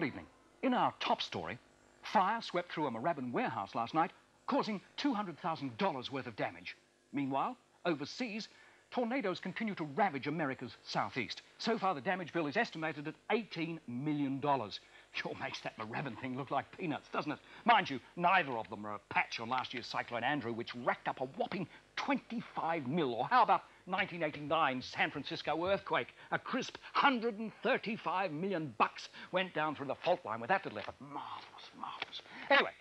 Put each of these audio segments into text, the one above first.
evening. In our top story, fire swept through a Moorabbin warehouse last night, causing $200,000 worth of damage. Meanwhile, overseas, tornadoes continue to ravage America's southeast. So far, the damage bill is estimated at $18 million. Sure makes that Moorabbin thing look like peanuts, doesn't it? Mind you, neither of them are a patch on last year's Cyclone Andrew, which racked up a whopping 25 mil. Or how about 1989 San Francisco earthquake? A crisp 135 million bucks went down through the fault line with that little effort. Marvellous, marvellous. Anyway,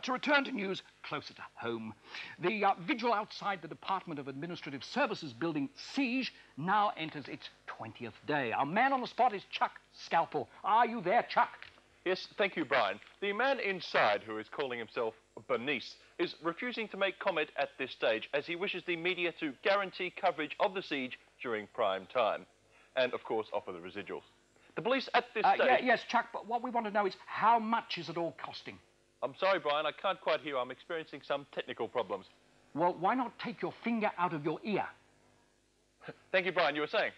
to return to news closer to home. The vigil outside the Department of Administrative Services building siege now enters its 20th day. Our man on the spot is Chuck Scalpel. Are you there, Chuck? Yes, thank you, Brian. The man inside, who is calling himself Bernice, is refusing to make comment at this stage as he wishes the media to guarantee coverage of the siege during prime time and, of course, offer the residuals. The police at this stage... Yes, Chuck, but what we want to know is how much is it all costing? I'm sorry, Brian, I can't quite hear. I'm experiencing some technical problems. Well, why not take your finger out of your ear? Thank you, Brian. You were saying?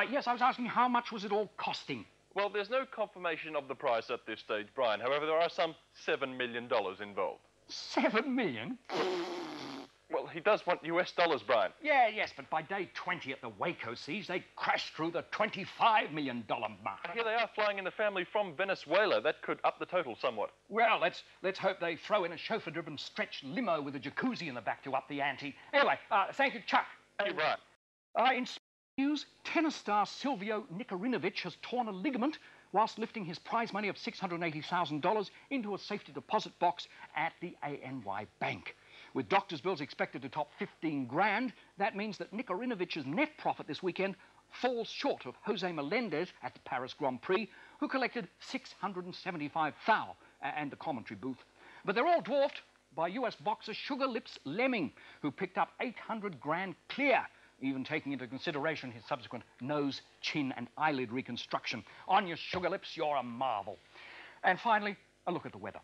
Yes, I was asking how much was it all costing? Well, there's no confirmation of the price at this stage, Brian. However, there are some $7 million involved. 7 million? Well, he does want US dollars, Brian. Yes, but by day 20 at the Waco siege, they crashed through the $25 million mark. Here they are flying in the family from Venezuela. That could up the total somewhat. Well, let's hope they throw in a chauffeur-driven stretch limo with a jacuzzi in the back to up the ante. Anyway, thank you, Chuck. Thank you, Brian. In news, tennis star Silvio Nikorinovich has torn a ligament whilst lifting his prize money of $680,000 into a safety deposit box at the ANY Bank. With doctor's bills expected to top 15 grand, that means that Nikorinovich's net profit this weekend falls short of Jose Melendez at the Paris Grand Prix, who collected $675,000 and the commentary booth. But they're all dwarfed by US boxer Sugar Lips Lemming, who picked up 800 grand clear, even taking into consideration his subsequent nose, chin and eyelid reconstruction. On your Sugar Lips, you're a marvel. And finally, a look at the weather.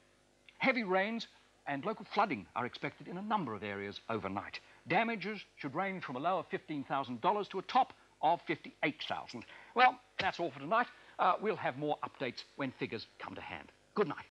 Heavy rains and local flooding are expected in a number of areas overnight. Damages should range from a low of $15,000 to a top of $58,000. Well, that's all for tonight. We'll have more updates when figures come to hand. Good night.